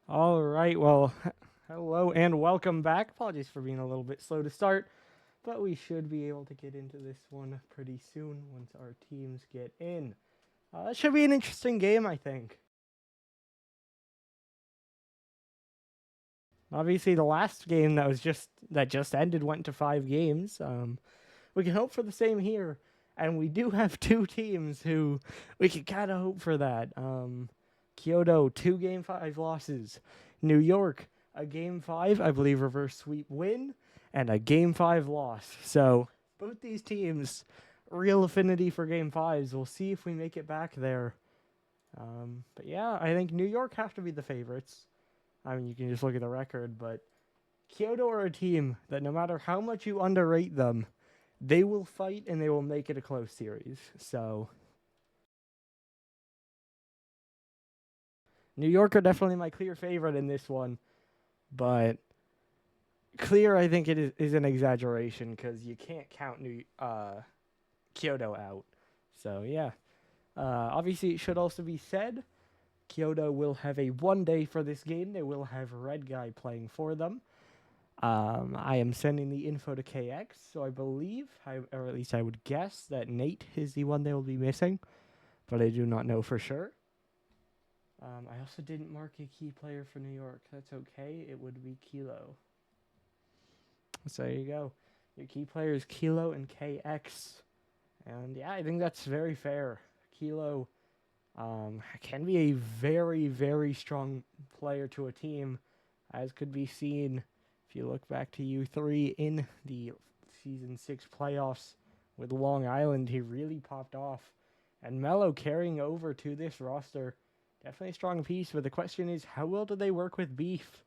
All right, well, hello and welcome back. Apologies for being a little bit slow to start, but we should be able to get into this one pretty soon once our teams get in. It should be an interesting game, I think. Obviously, the last game that just ended went to 5 games. We can hope for the same here, and we do have two teams who we can kind of hope for that. Kyoto, 2 Game 5 losses. New York, a Game 5, I believe, reverse sweep win, and a Game 5 loss. So both these teams, real affinity for Game 5s. We'll see if we make it back there. But yeah, I think New York have to be the favorites. I mean, you can just look at the record, but Kyoto are a team that no matter how much you underrate them, they will fight and they will make it a close series. So New York are definitely my clear favorite in this one, but clear I think is an exaggeration because you can't count Kyoto out. So yeah, obviously it should also be said Kyoto will have a 1 day for this game. They will have Red Guy playing for them. I am sending the info to KX, so I believe, or at least I would guess, that Nate is the one they will be missing, but I do not know for sure. I also didn't mark a key player for New York. That's okay. It would be Kilo. So there you go. Your key players Kilo and KX. And yeah, I think that's very fair. Kilo can be a very, very strong player to a team, as could be seen if you look back to U3 in the Season 6 playoffs with Long Island. He really popped off. And Mello carrying over to this roster. Definitely a strong piece, but the question is, how well do they work with Beef?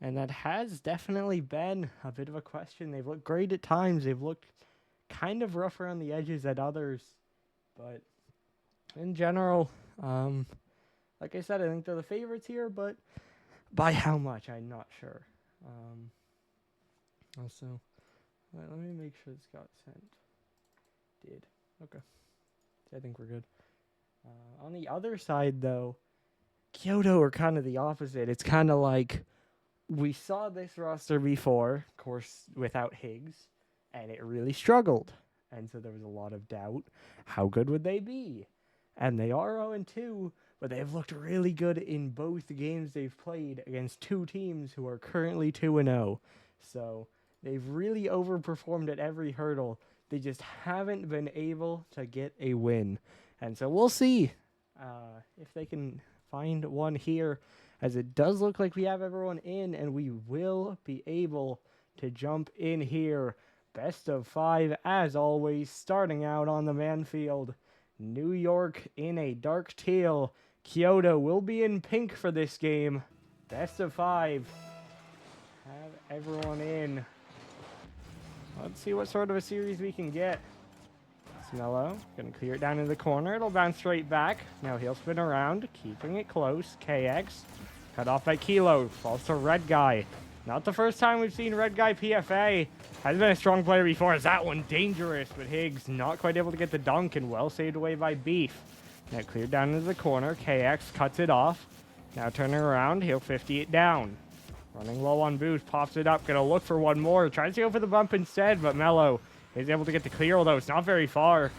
And that has definitely been a bit of a question. They've looked great at times. They've looked kind of rough around the edges at others. But in general, like I said, I think they're the favorites here, but by how much, I'm not sure. Also, let me make sure this got sent. Did. Okay. I think we're good. On the other side, though, Kyoto are kind of the opposite. It's kind of like we saw this roster before, of course, without Higgs, and it really struggled. And so there was a lot of doubt. How good would they be? And they are 0-2, but they've looked really good in both games they've played against two teams who are currently 2-0. So they've really overperformed at every hurdle. They just haven't been able to get a win. And so we'll see if they can find one here, as it does look like we have everyone in, and we will be able to jump in here. Best of 5, as always, starting out on the man field. New York in a dark teal. Kyoto will be in pink for this game. Best of 5. Have everyone in. Let's see what sort of a series we can get. Mello, gonna clear it down in the corner. It'll bounce straight back. Now he'll spin around, keeping it close. KX, cut off by Kilo. Falls to Red Guy. Not the first time we've seen Red Guy PFA. Has been a strong player before. Is that one dangerous? But Higgs not quite able to get the dunk, and well saved away by Beef. Now cleared down into the corner. KX cuts it off. Now turning around, he'll 50 it down. Running low on boost, pops it up. Gonna look for one more. Tries to go for the bump instead, but Mello is able to get the clear, although it's not very far.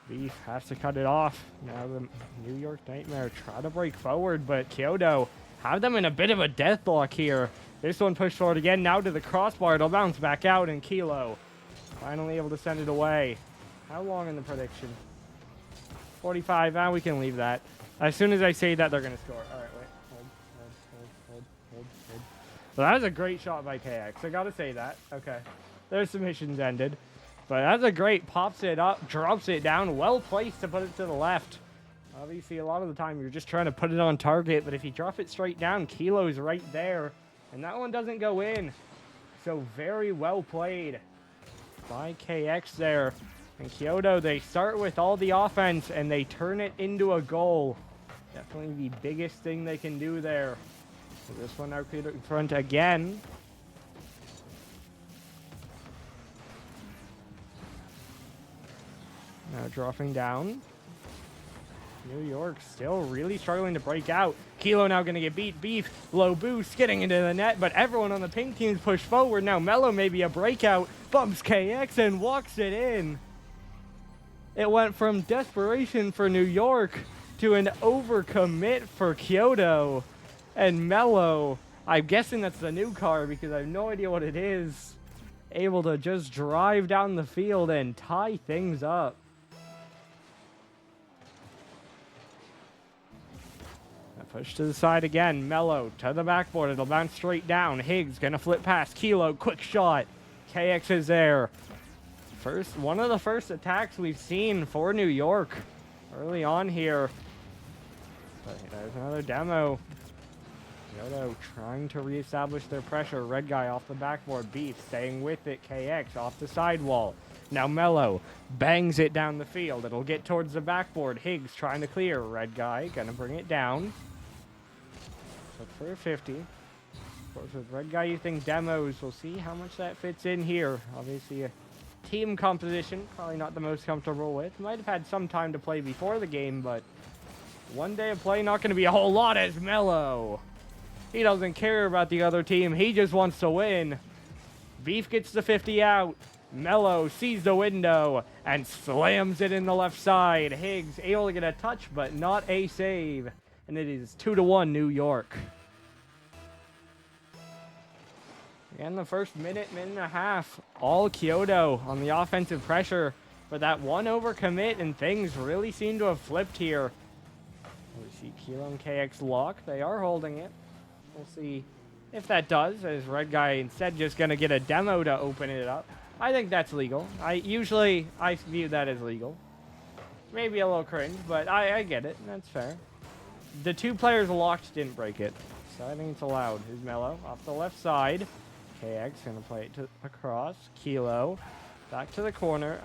Beef has to cut it off. Now the New York Nightmare try to break forward, but Kyoto have them in a bit of a deathlock here. This one pushed forward again, now to the crossbar. It'll bounce back out, and Kilo finally able to send it away. How long in the prediction? 45. We can leave that. As soon as I say that, they're going to score. All right, wait. Hold. So that was a great shot by KX. I got to say that. Okay. Their submission's ended. But that's a great, pops it up, drops it down, well placed to put it to the left. Obviously, a lot of the time you're just trying to put it on target, but if you drop it straight down, Kilo's right there. And that one doesn't go in. So very well played by KX there. And Kyoto, they start with all the offense and they turn it into a goal. Definitely the biggest thing they can do there. So this one out in front again. Now dropping down. New York still really struggling to break out. Kilo now going to get beat. Beef, low boost, getting into the net, but everyone on the pink team's pushed forward. Now Mello maybe a breakout, bumps KX and walks it in. It went from desperation for New York to an overcommit for Kyoto. And Mello, I'm guessing that's the new car because I have no idea what it is, able to just drive down the field and tie things up. Push to the side again. Mello to the backboard. It'll bounce straight down. Higgs gonna flip past. Kilo, quick shot. KX is there. One of the first attacks we've seen for New York early on here. But there's another demo. Kyoto trying to reestablish their pressure. Red guy off the backboard. Beef staying with it. KX off the sidewall. Now Mello bangs it down the field. It'll get towards the backboard. Higgs trying to clear. Red guy gonna bring it down. For a 50. Of course, with Red Guy using demos, we'll see how much that fits in here. Obviously, a team composition, probably not the most comfortable with. Might have had some time to play before the game, but one day of play, not going to be a whole lot as Mello. He doesn't care about the other team. He just wants to win. Beef gets the 50 out. Mello sees the window and slams it in the left side. Higgs able to get a touch, but not a save. And it is 2-1 New York. Again, the first minute and a half, all Kyoto on the offensive pressure. But that one overcommit and things really seem to have flipped here. We see Kilo and KX lock. They are holding it. We'll see if that does, as Red Guy instead just going to get a demo to open it up. I think that's legal. I view that as legal. Maybe a little cringe, but I get it. That's fair. The two players locked didn't break it, so I think it's allowed. Here's Mello off the left side. KX going to play it across. Kilo back to the corner.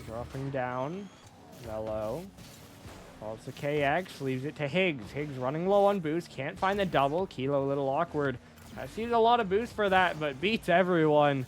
Dropping down. Mello falls to KX, leaves it to Higgs. Higgs running low on boost, can't find the double. Kilo a little awkward. I see a lot of boost for that, but beats everyone.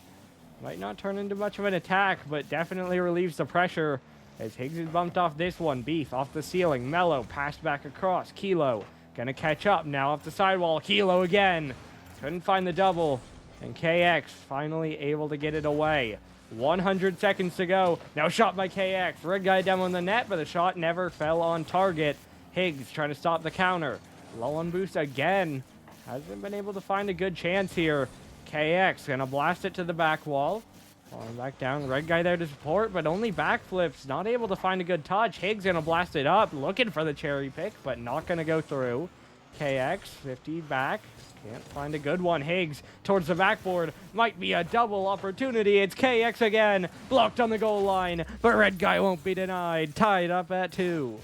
Might not turn into much of an attack, but definitely relieves the pressure. As Higgs is bumped off this one. Beef off the ceiling. Mello passed back across. Kilo gonna catch up now off the sidewall. Kilo again. Couldn't find the double. And KX finally able to get it away. 100 seconds to go. Now shot by KX. Red guy demo in the net, but the shot never fell on target. Higgs trying to stop the counter. Low on boost again. Hasn't been able to find a good chance here. KX gonna blast it to the back wall. Falling back down. Red guy there to support, but only backflips. Not able to find a good touch. Higgs gonna blast it up. Looking for the cherry pick, but not gonna go through. KX, 50 back. Can't find a good one. Higgs towards the backboard. Might be a double opportunity. It's KX again. Blocked on the goal line, but Red guy won't be denied. Tied up at 2.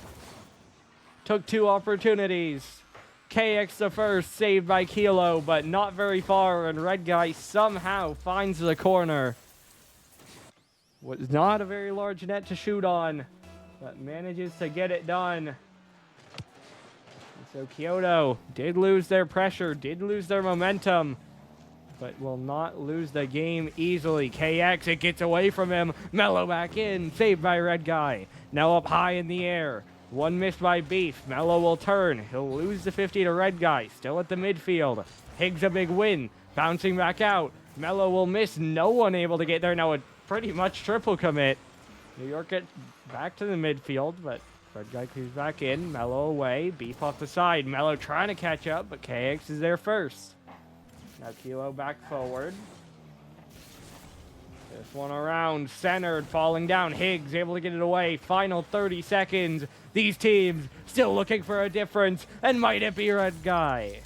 Took 2 opportunities. KX the first, saved by Kilo, but not very far, and Red guy somehow finds the corner. Was not a very large net to shoot on, but manages to get it done. And so Kyoto did lose their pressure, did lose their momentum, but will not lose the game easily. KX, it gets away from him. Mello back in, saved by Red guy. Now up high in the air. One miss by Beef. Mello will turn. He'll lose the 50 to Red guy, still at the midfield. Higgs a big win, bouncing back out. Mello will miss, no one able to get there. Now a pretty much triple commit. New York get back to the midfield, but Red guy comes back in. Mello away. Beef off the side. Mello trying to catch up, but KX is there first. Now Kilo back forward. This one around. Centered. Falling down. Higgs able to get it away. Final 30 seconds. These teams still looking for a difference. And might it be Red guy?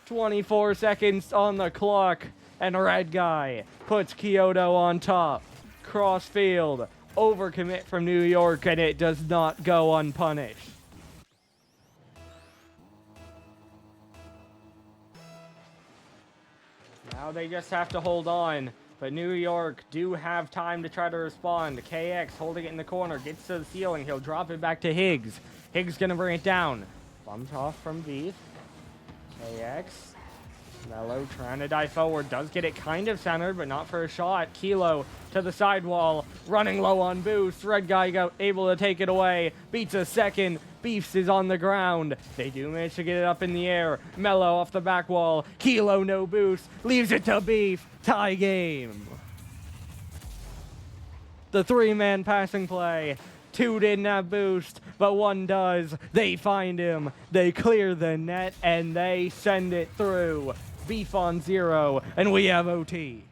24 seconds on the clock. And Red guy puts Kyoto on top. Cross field. Overcommit from New York, and it does not go unpunished. Now they just have to hold on. But New York do have time to try to respond. KX holding it in the corner. Gets to the ceiling. He'll drop it back to Higgs. Higgs going to bring it down. Bumped off from Beef. KX Mello trying to dive forward, does get it kind of centered, but not for a shot. Kilo to the sidewall, running low on boost. Red guy able to take it away, beats a second. Beefs is on the ground. They do manage to get it up in the air. Mello off the back wall. Kilo no boost, leaves it to Beef. Tie game. The three-man passing play. Two didn't have boost, but one does. They find him. They clear the net, and they send it through. Beef on 0, and we have OT.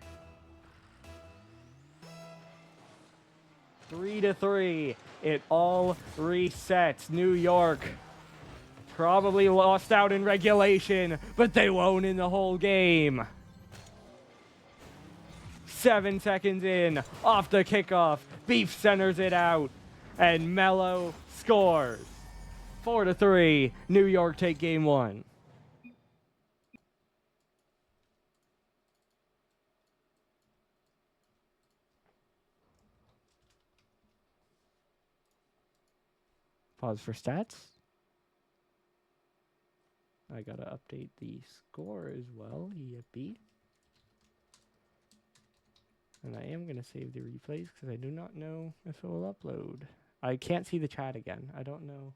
3-3. It all resets. New York probably lost out in regulation, but they won't in the whole game. 7 seconds in, off the kickoff, Beef centers it out, and Mello scores. 4-3, New York take game 1. Pause for stats. I gotta update the score as well, yippee. And I am going to save the replays because I do not know if it will upload. I can't see the chat again. I don't know.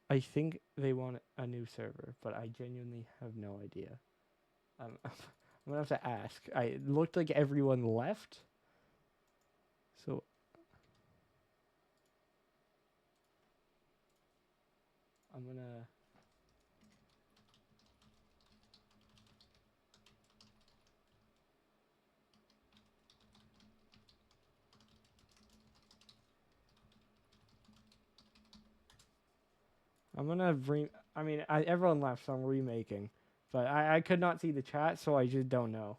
I think they want a new server, but I genuinely have no idea. I'm going to have to ask. It looked like everyone left. So I'm going to... everyone left, so I'm remaking. But I could not see the chat, so I just don't know.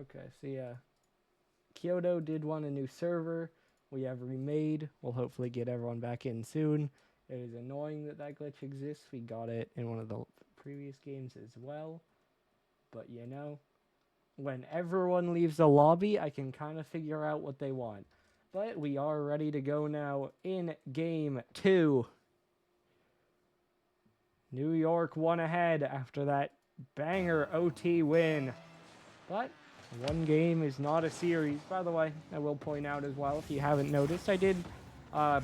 Okay, so yeah. Kyoto did want a new server. We have remade. We'll hopefully get everyone back in soon. It is annoying that that glitch exists. We got it in one of the previous games as well. But you know, when everyone leaves the lobby, I can kind of figure out what they want. But we are ready to go now in game 2. New York won ahead after that banger OT win. But one game is not a series. By the way, I will point out as well, if you haven't noticed, I did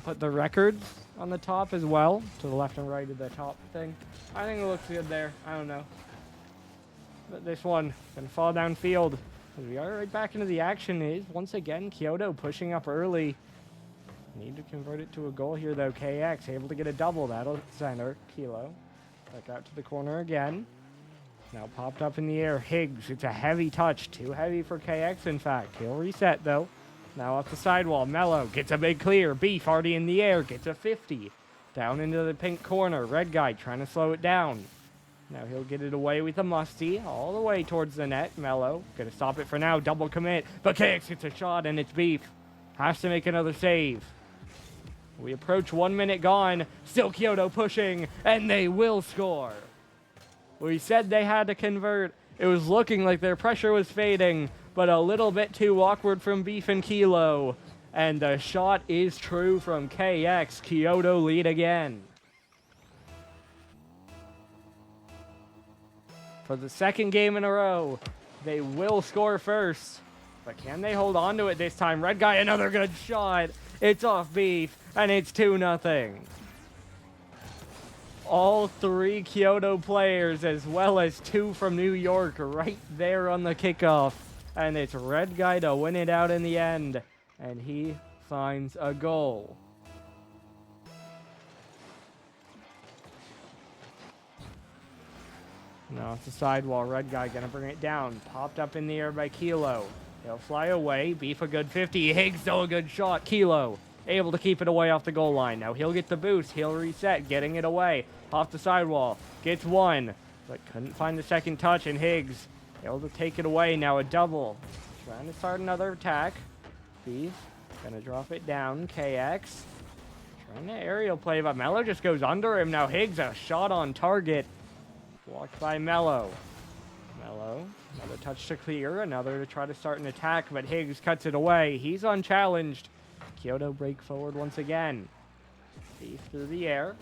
put the records on the top as well, to the left and right of the top thing. I think it looks good there. I don't know. But this one, gonna fall downfield. As we are right back into the action is, once again, Kyoto pushing up early. Need to convert it to a goal here, though. KX able to get a double. That'll center. Kilo. Back out to the corner again. Now popped up in the air. Higgs, it's a heavy touch. Too heavy for KX, in fact. He'll reset, though. Now off the sidewall. Mello gets a big clear. Beef already in the air. Gets a 50. Down into the pink corner. Red guy trying to slow it down. Now he'll get it away with a musty. All the way towards the net. Mello gonna stop it for now. Double commit. But KX gets a shot, and it's Beef. Has to make another save. We approach 1 minute gone. Still Kyoto pushing. And they will score. We said they had to convert. It was looking like their pressure was fading, but a little bit too awkward from Beef and Kilo. And the shot is true from KX. Kyoto lead again. For the second game in a row, they will score first. But can they hold on to it this time? Red guy, another good shot. It's off Beef, and it's 2-0. All 3 Kyoto players, as well as 2 from New York, right there on the kickoff. And it's Red guy to win it out in the end. And he finds a goal. Now it's the sidewall. Red guy gonna bring it down. Popped up in the air by Kilo. He'll fly away. Beef a good 50. Higgs still a good shot. Kilo able to keep it away off the goal line. Now he'll get the boost. He'll reset, getting it away off the sidewall. Gets one, but couldn't find the second touch. And Higgs able to take it away. Now a double. Trying to start another attack. Beef gonna drop it down. KX trying to aerial play, but Mello just goes under him. Now Higgs a shot on target. Blocked by Mello. Mello, another touch to clear, another to try to start an attack, but Higgs cuts it away. He's unchallenged. Kyoto break forward once again. Beef through the air.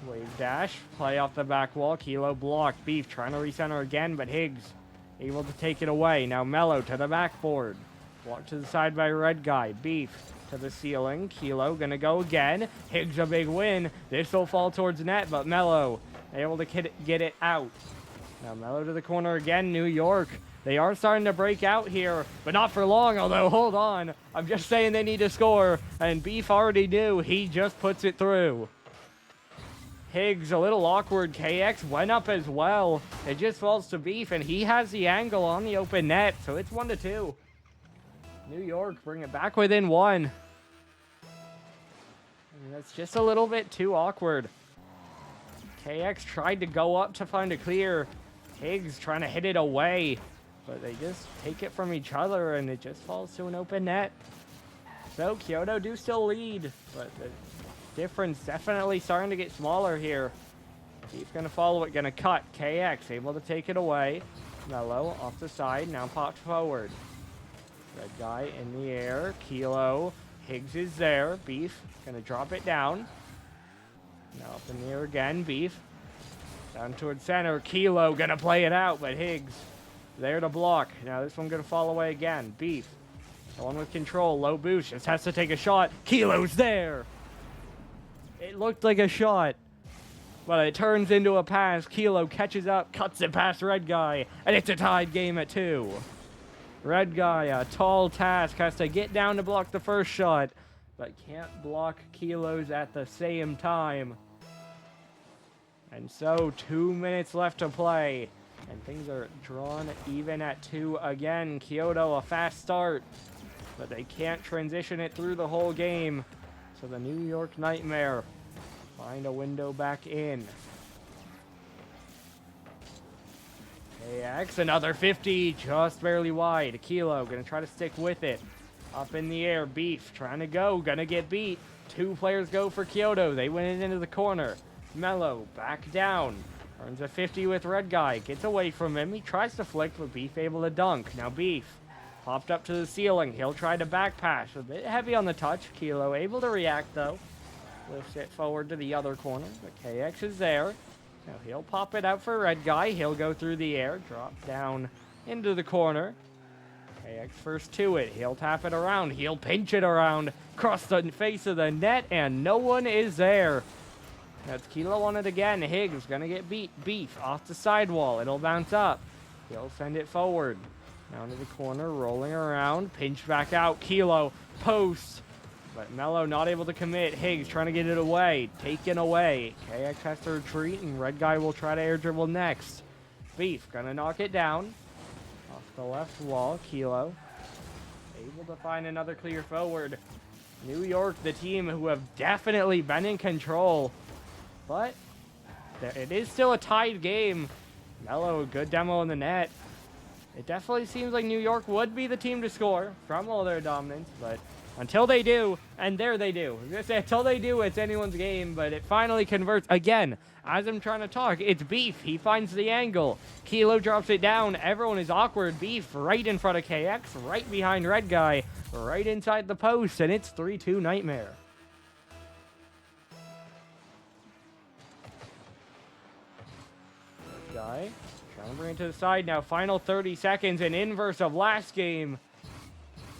Wave dash, play off the back wall. Kilo blocked. Beef trying to recenter again, but Higgs able to take it away. Now Mello to the backboard. Blocked to the side by Red Guy. Beef to the ceiling. Kilo gonna go again. Higgs a big win. This will fall towards net, but Mello able to get it out. Now Mello to the corner again. New York. They are starting to break out here, but not for long, although hold on. I'm just saying they need to score, and Beef already knew. He just puts it through. Higgs a little awkward. KX went up as well. It just falls to Beef, and he has the angle on the open net, so it's 1-2. New York bring it back within one. And that's just a little bit too awkward. KX tried to go up to find a clear. Higgs trying to hit it away, but they just take it from each other, and it just falls to an open net. So Kyoto do still lead, but the difference definitely starting to get smaller here. He's going to follow it, going to cut. KX able to take it away. Mello off the side, now popped forward. Red guy in the air. Kilo. Higgs is there. Beef going to drop it down. Now up in the air again. Beef down towards center. Kilo going to play it out, but Higgs there to block. Now this one going to fall away again. Beef. The one with control. Low boost. Just has to take a shot. Kilo's there. It looked like a shot, but it turns into a pass. Kilo catches up, cuts it past Red Guy, and it's a tied game at 2. Red Guy, a tall task, has to get down to block the first shot, but can't block Kilo's at the same time. And so 2 minutes left to play, and things are drawn even at 2 again. Kyoto, a fast start, but they can't transition it through the whole game. So the New York Nightmare find a window back in. KX, another 50, just barely wide. Kilo gonna try to stick with it. Up in the air, Beef trying to go, gonna get beat. 2 players go for Kyoto. They went it into the corner. Mello back down. Earns a 50 with Red Guy. Gets away from him. He tries to flick, but Beef able to dunk. Now Beef popped up to the ceiling. He'll try to back pass. A bit heavy on the touch. Kilo able to react, though. Lifts it forward to the other corner, but KX is there. Now he'll pop it out for Red Guy. He'll go through the air, drop down into the corner. KX first to it. He'll tap it around. He'll pinch it around, across the face of the net, and no one is there. That's Kilo on it again. Higgs gonna get beat. Beef off the sidewall. It'll bounce up. He'll send it forward. Down to the corner, rolling around, pinch back out. Kilo, post, but Mello not able to commit. Higgs trying to get it away, taken away. KX has to retreat, and Red Guy will try to air dribble next. Beef gonna knock it down off the left wall. Kilo able to find another clear forward. New York, the team who have definitely been in control, but it is still a tied game. Mello, a good demo in the net. It definitely seems like New York would be the team to score from all their dominance, but until they do, and there they do. I was going to say, until they do, it's anyone's game, but it finally converts. Again, as I'm trying to talk, it's Beef. He finds the angle. Kilo drops it down. Everyone is awkward. Beef right in front of KX, right behind Red Guy, right inside the post, and it's 3-2 Nightmare. Red Guy trying to bring it to the side now. Final 30 seconds, an inverse of last game.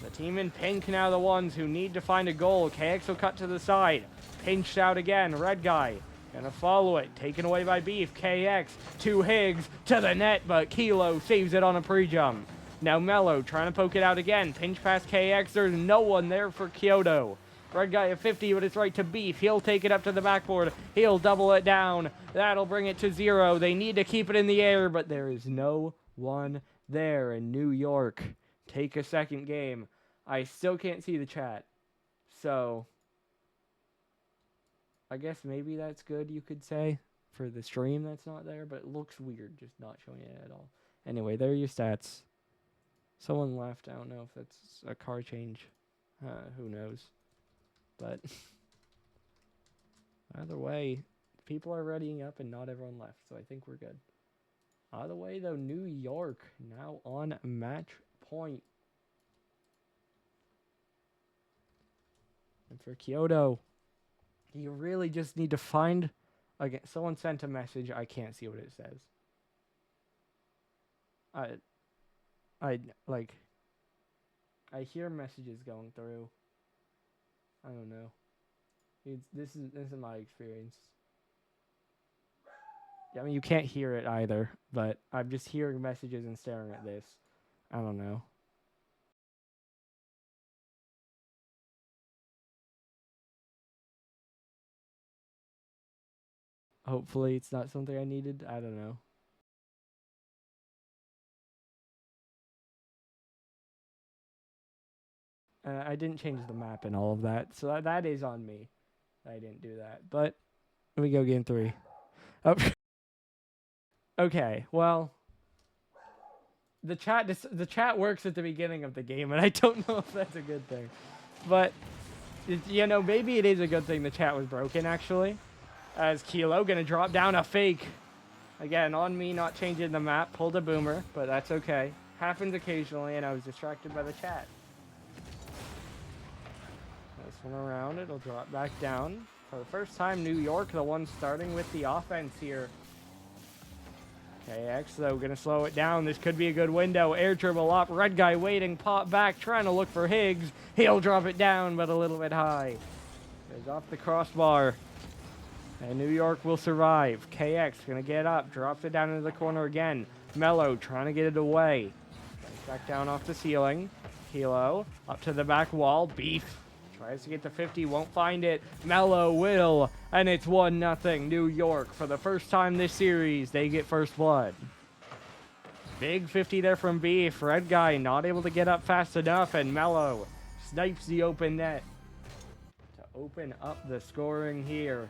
The team in pink now the ones who need to find a goal. KX will cut to the side. Pinched out again. Red Guy gonna follow it. Taken away by Beef. KX to Higgs to the net, but Kilo saves it on a pre-jump. Now Mello trying to poke it out again. Pinch past KX. There's no one there for Kyoto. Red guy at 50, but it's right to Beef. He'll take it up to the backboard. He'll double it down. That'll bring it to 0. They need to keep it in the air, but there is no one there in New York. Take a second game. I still can't see the chat. So, I guess maybe that's good, you could say, for the stream that's not there, but it looks weird just not showing it at all. Anyway, there are your stats. Someone left. I don't know if that's a car change. Who knows? But either way, people are readying up and not everyone left, so I think we're good. Either way, though, New York now on match point. And for Kyoto, you really just need to find... Again, someone sent a message. I can't see what it says. I hear messages going through. I don't know. This is my experience. I mean, you can't hear it either, but I'm just hearing messages and staring at this. I don't know. Hopefully it's not something I needed. I don't know. I didn't change the map and all of that, so that is on me. I didn't do that, but let me go game 3. Oh. Okay, well, the chat works at the beginning of the game, and I don't know if that's a good thing, but you know, maybe it is a good thing the chat was broken actually. As Kilo gonna drop down a fake. Again, on me not changing the map, pulled a boomer, but that's okay. Happens occasionally, and I was distracted by the chat. This one around, it'll drop back down. For the first time, New York, the one starting with the offense here. KX, though, gonna slow it down. This could be a good window. Air dribble up, red guy waiting, pop back, trying to look for Higgs. He'll drop it down, but a little bit high. Goes off the crossbar. And New York will survive. KX gonna get up, drops it down into the corner again. Mello trying to get it away. Back down off the ceiling. Kilo up to the back wall. Beef tries to get to 50, won't find it. Mello will, and it's 1-0 New York. For the first time this series, they get first blood. Big 50 there from Beef. Red guy not able to get up fast enough, and Mello snipes the open net to open up the scoring here.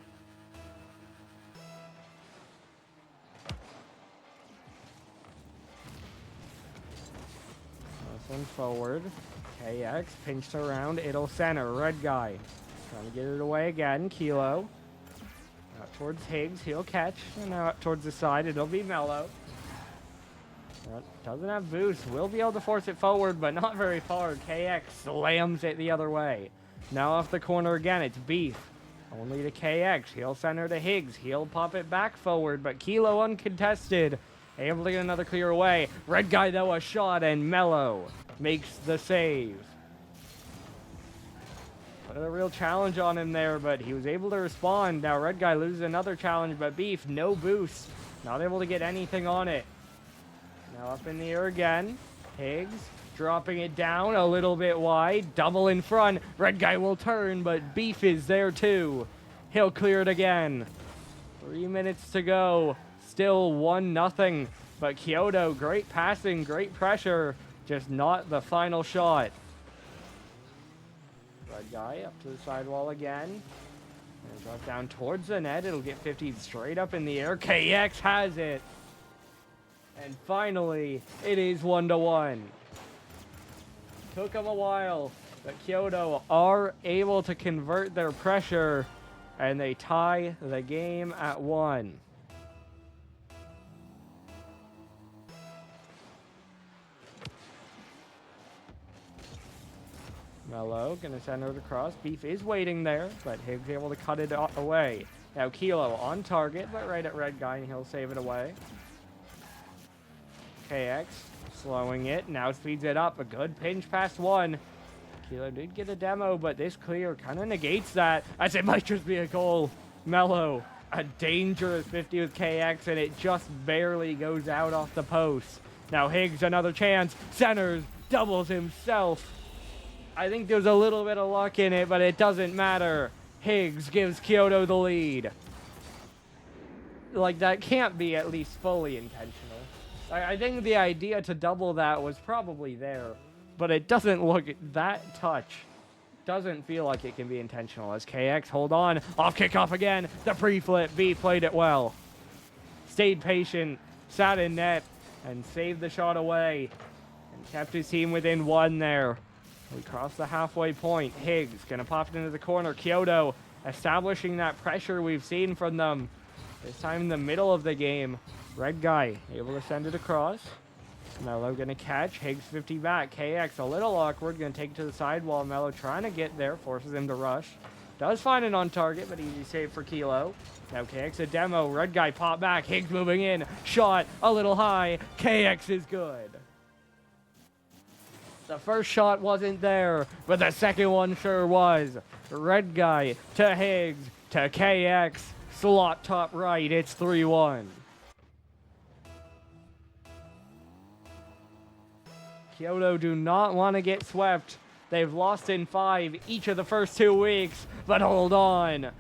One forward. KX pinched around. It'll center. Red guy trying to get it away again. Kilo out towards Higgs. He'll catch. And now up towards the side. It'll be Mello. Doesn't have boost. Will be able to force it forward, but not very far. KX slams it the other way. Now off the corner again. It's Beef. Only to KX. He'll center to Higgs. He'll pop it back forward, but Kilo uncontested. Able to get another clear away. Red guy, though, a shot, and Mello makes the save. Put a real challenge on him there, but he was able to respond. Now Red guy loses another challenge, but Beef, no boost. Not able to get anything on it. Now up in the air again. Higgs dropping it down a little bit wide. Double in front. Red guy will turn, but Beef is there too. He'll clear it again. 3 minutes to go. Still 1-0, but Kyoto, great passing, great pressure, just not the final shot. Red guy up to the sidewall again. And drop down towards the net. It'll get 50 straight up in the air. KX has it. And finally, it is 1-1. Took them a while, but Kyoto are able to convert their pressure, and they tie the game at 1. Mello gonna send it across. Beef is waiting there, but Higgs able to cut it away. Now Kilo on target, but right at Red guy, and he'll save it away. KX slowing it, now speeds it up. A good pinch past 1. Kilo did get a demo, but this clear kind of negates that, as it might just be a goal. Mello, a dangerous 50 with KX, and it just barely goes out off the post. Now Higgs, another chance, centers, doubles himself. I think there's a little bit of luck in it, but it doesn't matter. Higgs gives Kyoto the lead. Like, that can't be at least fully intentional. I think the idea to double that was probably there, but it doesn't look, that touch doesn't feel like it can be intentional. As KX, hold on, off kickoff again, the pre-flip, B played it well. Stayed patient, sat in net, and saved the shot away, and kept his team within one there. We crossed the halfway point. Higgs gonna pop it into the corner. Kyoto establishing that pressure we've seen from them. This time in the middle of the game. Red guy able to send it across. Mello gonna catch. Higgs 50 back. KX a little awkward. Gonna take it to the sidewall. Mello trying to get there. Forces him to rush. Does find it on target, but easy save for Kilo. Now KX a demo. Red guy pop back. Higgs moving in. Shot a little high. KX is good. The first shot wasn't there, but the second one sure was. Red guy to Higgs to KX. Slot top right. It's 3-1. Kyoto do not want to get swept. They've lost in 5 each of the first 2 weeks, but hold on.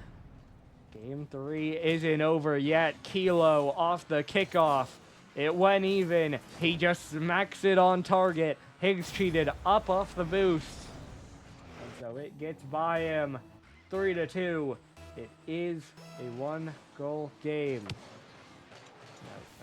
Game 3 isn't over yet. Kilo off the kickoff. It went even. He just smacks it on target. Higgs cheated up off the boost. And so it gets by him. 3-2. It is a 1-goal game.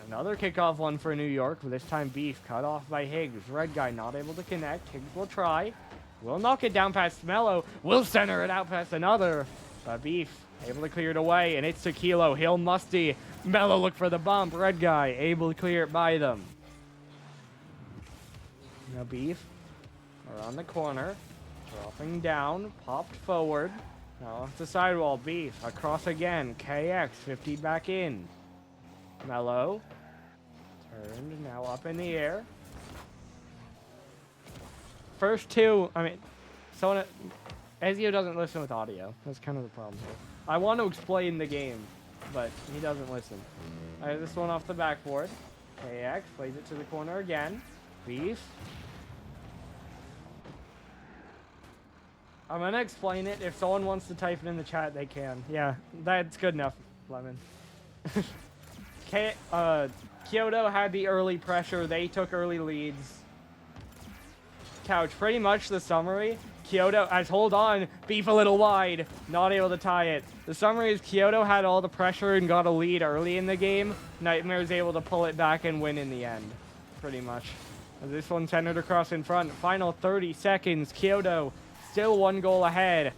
Another kickoff one for New York, but this time Beef cut off by Higgs. Red guy not able to connect. Higgs will try. Will knock it down past Mello. Will center it out past another. But Beef able to clear it away, and it's to Kilo. He'll musty. Mello look for the bump. Red guy able to clear it by them. Now Beef around the corner. Dropping down. Popped forward. Now off the sidewall. Beef across again. KX 50 back in. Mello turned, now up in the air. First 2, I mean, someone, Ezio doesn't listen with audio. That's kind of the problem here. I want to explain the game, but he doesn't listen. This one off the backboard. KX plays it to the corner again. Beef. I'm going to explain it. If someone wants to type it in the chat, they can. Yeah, that's good enough, Lemon. Kyoto had the early pressure. They took early leads. Couch, pretty much the summary. Kyoto, as hold on, Beef a little wide. Not able to tie it. The summary is Kyoto had all the pressure and got a lead early in the game. Nightmare's able to pull it back and win in the end. Pretty much. As this one centered across in front. Final 30 seconds. Kyoto still 1 goal ahead.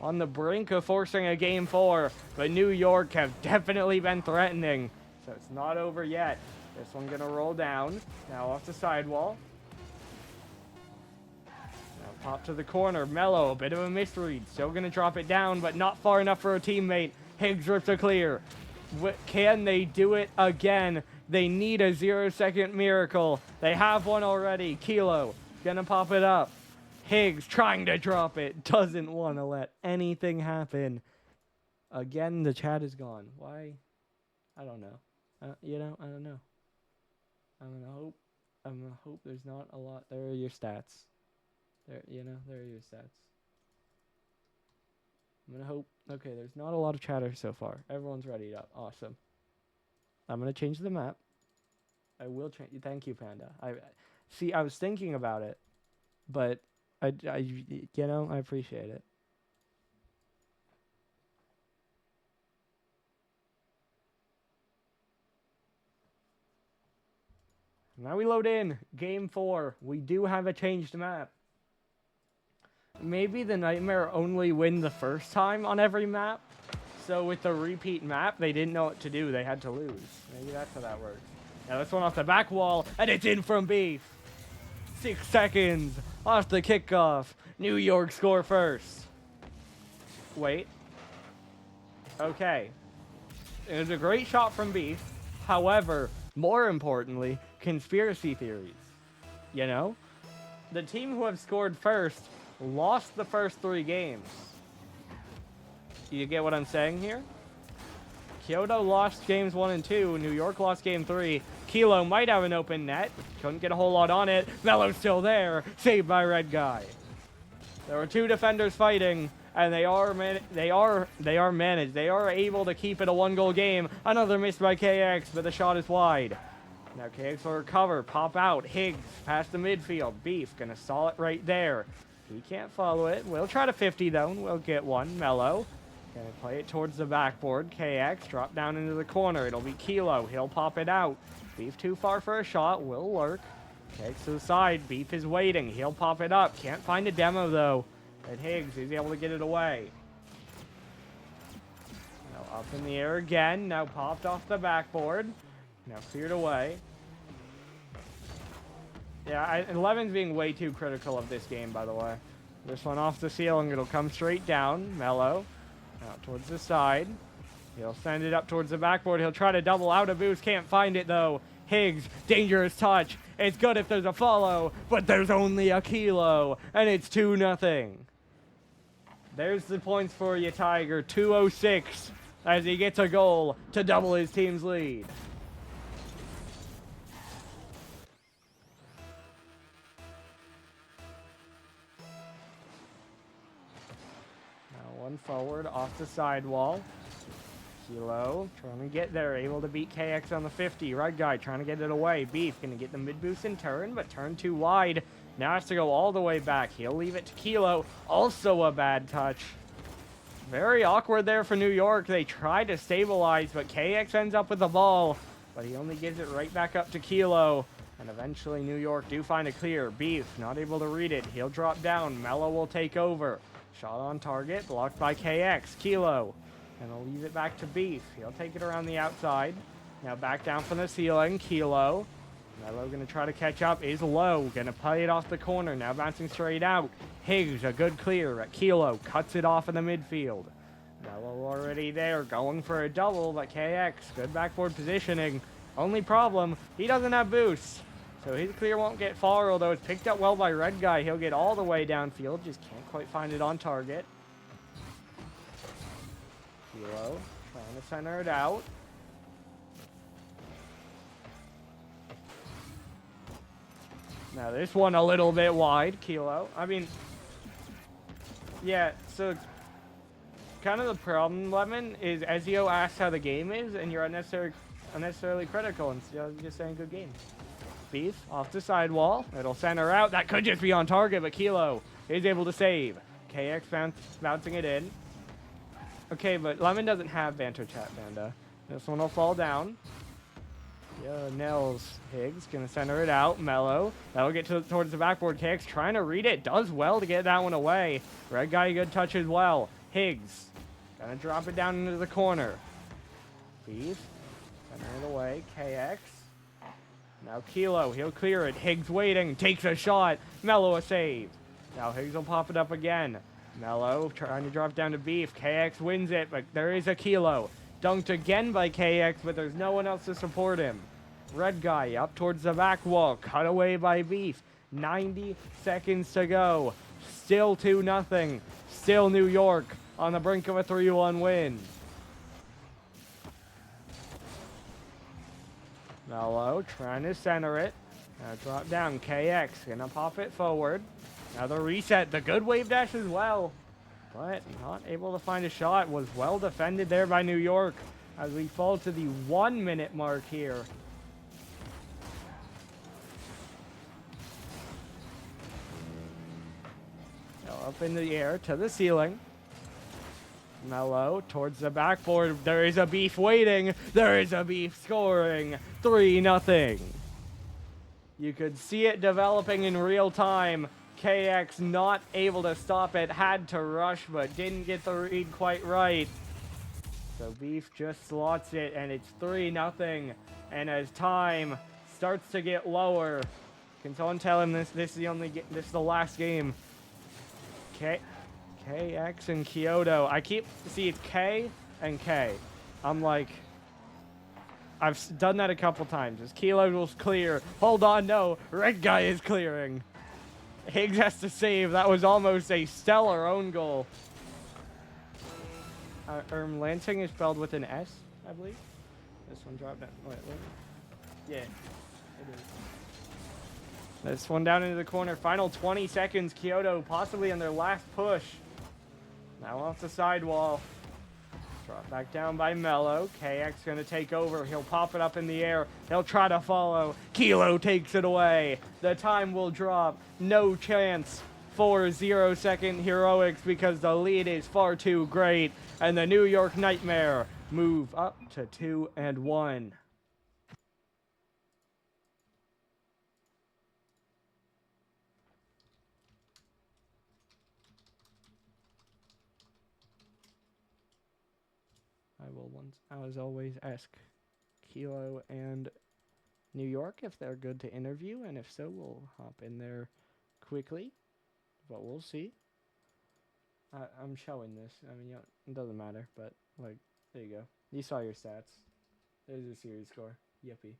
On the brink of forcing a game 4. But New York have definitely been threatening. So it's not over yet. This one gonna roll down. Now off the sidewall. Now pop to the corner. Mello, a bit of a misread. Still gonna drop it down, but not far enough for a teammate. Higgs rips a clear. Can they do it again? They need a 0-second miracle. They have one already. Kilo gonna pop it up. Higgs trying to drop it. Doesn't want to let anything happen. Again, the chat is gone. Why? I don't know. You know, I don't know. I'm gonna hope there's not a lot. There are your stats. There are your stats. I'm gonna hope. Okay, there's not a lot of chatter so far. Everyone's ready up. Awesome. I'm gonna change the map. I will change. Thank you, Panda. I was thinking about it, but I appreciate it. Now we load in game 4. We do have a changed map. Maybe the Nightmare only win the first time on every map. So with the repeat map, they didn't know what to do. They had to lose. Maybe that's how that works. Now this one off the back wall, and it's in from Beef. 6 seconds off the kickoff. New York score first. Wait. Okay. It was a great shot from Beef. However, more importantly, conspiracy theories. You know? The team who have scored first lost the first 3 games. You get what I'm saying here? Kyoto lost games 1 and 2. New York lost game 3. Kilo might have an open net. Couldn't get a whole lot on it. Mello's still there. Saved by Red Guy. There were two defenders fighting, and they are managed. They are able to keep it a 1-goal game. Another miss by KX, but the shot is wide. Now KX will recover, pop out. Higgs past the midfield. Beef gonna stall it right there. He can't follow it. We'll try to 50 though, and we'll get one. Mello gonna play it towards the backboard. KX drop down into the corner. It'll be Kilo. He'll pop it out. Beef too far for a shot. Will lurk. KX to the side. Beef is waiting. He'll pop it up. Can't find a demo though. And Higgs is able to get it away. Now up in the air again. Now popped off the backboard. Now cleared away. Yeah, 11's being way too critical of this game, by the way. This one off the ceiling. It'll come straight down. Mello. Out towards the side. He'll send it up towards the backboard. He'll try to double out a boost. Can't find it, though. Higgs, dangerous touch. It's good if there's a follow, but there's only a Kilo, and it's 2-0. There's the points for you, Tiger. 206 as he gets a goal to double his team's lead. Now one forward off the sidewall. Kilo trying to get there, able to beat KX on the 50. Red guy trying to get it away. Beef gonna get the mid boost in turn, but turn too wide. Now has to go all the way back. He'll leave it to Kilo. Also a bad touch. Very awkward there for New York. They try to stabilize, but KX ends up with the ball. But he only gives it right back up to Kilo. And eventually New York do find a clear. Beef not able to read it. He'll drop down. Mello will take over. Shot on target. Blocked by KX. Kilo. And he'll leave it back to Beef. He'll take it around the outside. Now back down from the ceiling. Kilo. Mello gonna try to catch up. Is low. Gonna play it off the corner. Now bouncing straight out. Higgs, a good clear at Kilo. Cuts it off in the midfield. Mello already there. Going for a double, but KX. Good backboard positioning. Only problem, he doesn't have boost. So his clear won't get far, although it's picked up well by Red Guy. He'll get all the way downfield. Just can't quite find it on target. Kilo trying to center it out. Now this one a little bit wide, Kilo. I mean, yeah, so kind of the problem, Lemon, is Ezio asks how the game is, and you're unnecessarily critical instead of just saying good game. Beef off the sidewall. It'll center out. That could just be on target, but Kilo is able to save. KX bouncing it in. Okay, but Lemon doesn't have banter chat, Panda. This one will fall down. Yeah, Nels. Higgs gonna center it out. Mello. That'll get towards the backboard. KX trying to read it. Does well to get that one away. Red Guy, good touch as well. Higgs. Gonna drop it down into the corner. Beef. Center it away. KX. Now Kilo. He'll clear it. Higgs waiting. Takes a shot. Mello a save. Now Higgs will pop it up again. Mello trying to drop down to Beef. KX wins it, but there is a Kilo. Dunked again by KX, but there's no one else to support him. Red Guy up towards the back wall. Cut away by Beef. 90 seconds to go. Still 2-0. Still New York on the brink of a 3-1 win. Mello trying to center it. Now drop down. KX gonna pop it forward. Now the reset. The good wave dash as well. But not able to find a shot. Was well defended there by New York as we fall to the 1 minute mark here. Now up in the air to the ceiling. Mello towards the backboard. There is a Beef waiting. There is a Beef scoring. 3-0. You could see it developing in real time. KX not able to stop it, had to rush, but didn't get the read quite right. So Beef just slots it, and it's 3-0. And as time starts to get lower, can someone tell him this is the last game? KX and Kyoto. I keep see it's K and K. I'm like, I've done that a couple times. As Kilo will clear. Hold on, no, Red Guy is clearing. Higgs has to save. That was almost a stellar own goal. Lansing is spelled with an S, I believe. This one dropped down. Wait. Yeah, it is. This one down into the corner. Final 20 seconds. Kyoto possibly on their last push. Now off the sidewall. Drop back down by Mello. KX going to take over. He'll pop it up in the air. He'll try to follow. Kilo takes it away. The time will drop. No chance for 0-second heroics because the lead is far too great. And the New York Nightmare move up to 2-1. I will once, as always, ask Kilo and New York if they're good to interview, and if so, we'll hop in there quickly. But we'll see. I'm showing this. I mean, it doesn't matter, but like, there you go. You saw your stats. There's your series score. Yippee.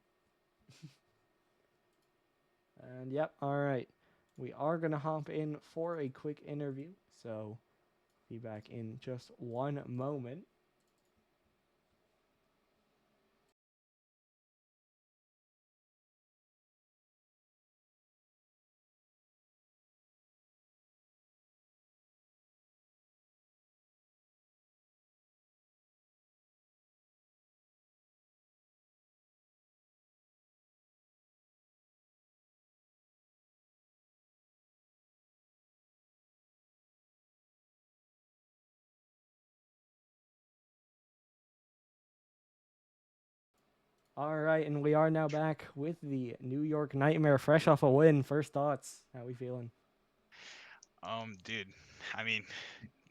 And yep, all right. We are gonna hop in for a quick interview, so be back in just one moment. All right, and we are now back with the New York Nightmare, fresh off a win. First thoughts, how we feeling? Dude, I mean,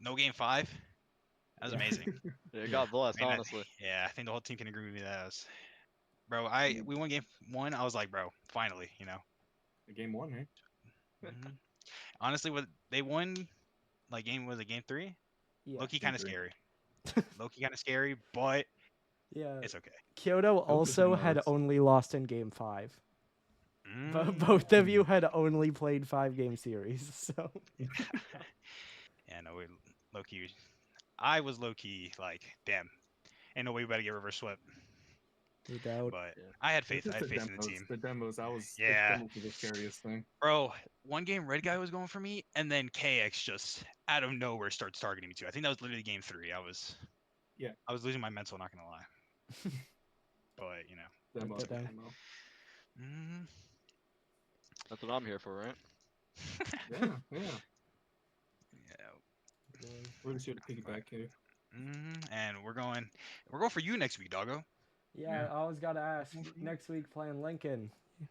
no game 5. That was Yeah. amazing. Yeah, God bless, I mean, honestly. yeah, I think the whole team can agree with me that was, bro. We won game 1. I was like, bro, finally, you know. Game 1, right? Mhm. Honestly, what they won, like game 3? Yeah. Low-key Game kind of 3. scary. Low-key kind of scary, but Yeah. it's okay. Kyoto also had knows. only lost in game 5. Mm. Both of you had only played 5-game series, so. Yeah, no, low-key. I was low-key like, damn, ain't no way we better get reverse swept. No doubt. But Yeah. I had It's faith. I just had the faith in the demos. team. The demos, the Yeah. demos were the scariest thing. Bro, one game red guy was going for me, and then KX just out of nowhere starts targeting me too. I think that was literally game 3. I was losing my mental, not gonna lie. But you know. Demo, Get down. demo. Mm, That's what I'm here for, right? Yeah. yeah. We're just here to piggyback here. And we're going for you next week, doggo. Yeah, I always gotta ask. Next week playing Lincoln.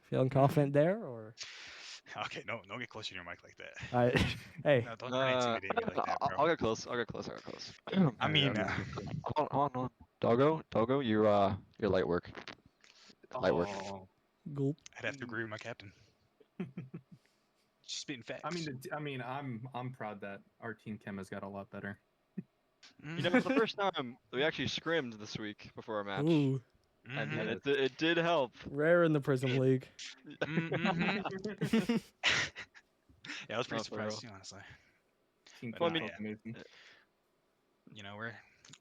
Feeling Mm-hmm. confident there, or? Okay, no, don't get close to your mic like that. Hey. No, don't intimidate me like that, bro. I'll get close. I'll get close. I mean, Hold on. Doggo, you're light work. Light work. Oh. Gulp. I'd have to agree with my captain. Just spitting facts. I'm proud that our team chem has got a lot better. You know, for the first time, we actually scrimmed this week before our match, Ooh, and Mhm. it did help. rare in the Prism League. Mhm. Yeah, I was pretty No, for real. surprised too, honestly. Team Well, I chem mean, felt amazing. You know,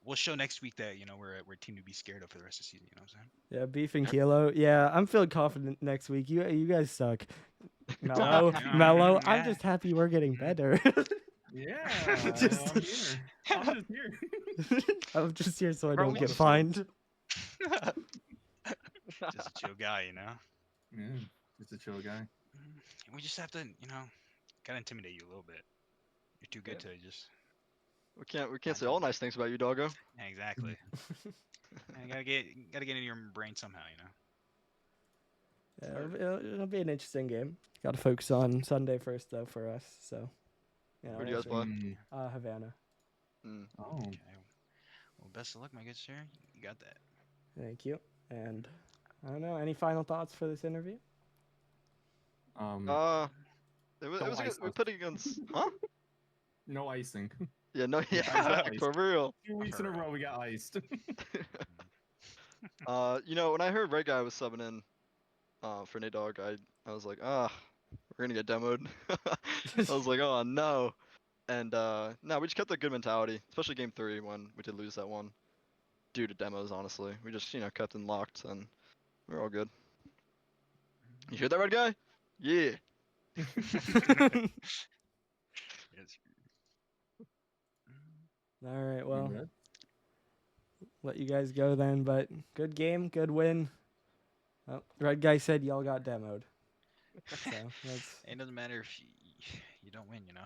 we'll show next week that we're a team to be scared of for the rest of the season. You know what I'm saying? Yeah, Beef and Kilo. Yeah, I'm feeling confident next week. You guys suck. Mellow, Mellow. I'm Yeah. just happy we're getting better. Yeah, Just- I'm here. I'm just here. I'm just here so I Bro, don't we get just- fined. Just a chill guy, you know. Yeah, just a chill guy. We just have to, kind of intimidate you a little bit. You're too good to just. We can't say all nice things about you, Doggo. Yeah, exactly. And gotta get into your brain somehow, Yeah, it'll be an interesting game. Got to focus on Sunday first though for us. So. Yeah, Where do you guys play? Havana. Oh. Okay. Well, best of luck, my good sir. You got that. Thank you. And I don't know. Any final thoughts for this interview? It was Don't a ice good, we us. put it against, huh? No icing. Yeah, no, Ice yeah, ice. for real. 2 weeks in a row we got iced. When I heard Red Guy was subbing in, for Nate Dogg, I was like, we're gonna get demoed. I was like, oh no. And no, we just kept a good mentality, especially game 3 when we did lose that one, due to demos. Honestly, we just kept them locked and we're all good. You hear that, Red Guy? Yeah. Yes. All right, You well, good? let you guys go then. But good game, good win. Oh, Red Guy said y'all got demoed. So that's It doesn't matter if you don't win, you know.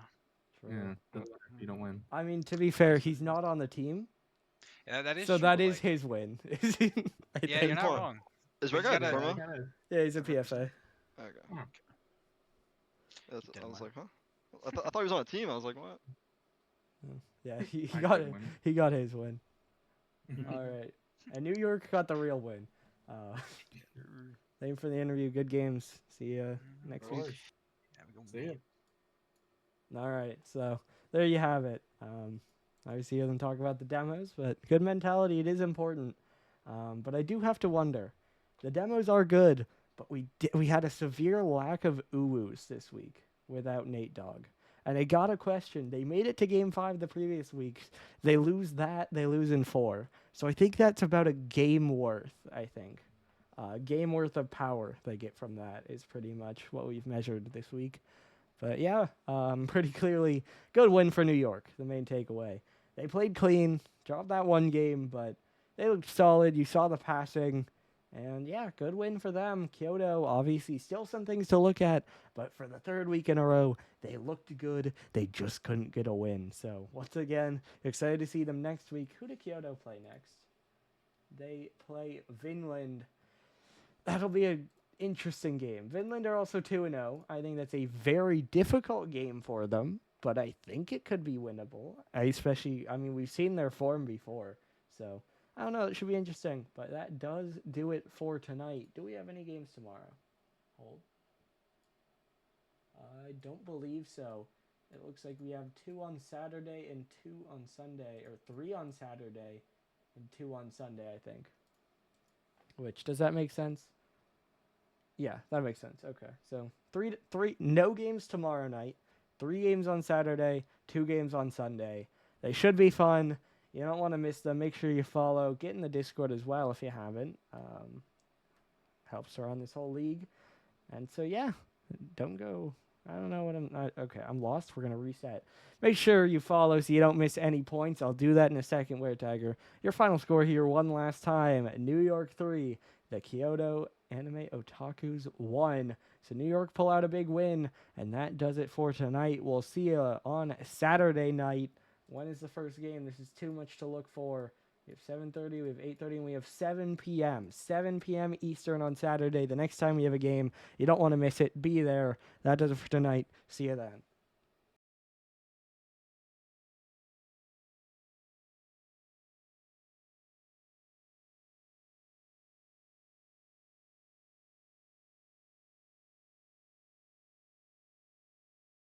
true. Yeah. Doesn't matter if you don't win. I mean, to be fair, he's not on the team, Yeah, that is so true. that but, is like, his win. I Yeah, think. you're not Come on. wrong. Is But Red he's Guy a gotta- promo? Yeah, he's a I've heard PFA. Okay. Hmm. I was like, huh? I thought he was on a team. I was like, what? Yeah, he I got could it. win. He got his win. All right, and New York got the real win. Thank you for the interview. Good games. See you next Of week. course. Have a good See ya. All right, so there you have it. Obviously, you didn't talk about the demos, but good mentality, it is important. But I do have to wonder, the demos are good, but we had a severe lack of uwus this week without Nate Dogg. And I got a question. They made it to Game 5 the previous week. They lose that, they lose in 4. So I think that's about a game worth, I think. Game worth of power they get from that is pretty much what we've measured this week. But yeah, pretty clearly, good win for New York, the main takeaway. They played clean, dropped that one game, but they looked solid. You saw the passing. And yeah, good win for them. Kyoto, obviously, still some things to look at. But for the third week in a row, they looked good. They just couldn't get a win. So once again, excited to see them next week. Who did Kyoto play next? They play Vinland. That'll be an interesting game. Vinland are also 2-0. I think that's a very difficult game for them, but I think it could be winnable. I mean, we've seen their form before, so I don't know. It should be interesting, but that does do it for tonight. Do we have any games tomorrow? Hold. I don't believe so. It looks like we have 2 on Saturday and 2 on Sunday, or 3 on Saturday and 2 on Sunday, I think. Which, does that make sense? Yeah, that makes sense. Okay, so three, no games tomorrow night, 3 games on Saturday, 2 games on Sunday. They should be fun. You don't want to miss them. Make sure you follow. Get in the Discord as well if you haven't. Helps around this whole league. And so yeah, don't go. I don't know what okay, I'm lost. We're gonna reset. Make sure you follow so you don't miss any points. I'll do that in a second. Where Tiger, your final score here one last time: New York 3, the Kyoto Anime Otakus 1. So New York pull out a big win, and that does it for tonight. We'll see you on Saturday night. When is the first game? This is too much to look for. We have 7:30, we have 8:30, and we have 7 p.m. 7 p.m. Eastern on Saturday. The next time we have a game, you don't want to miss it. Be there. That does it for tonight. See you then.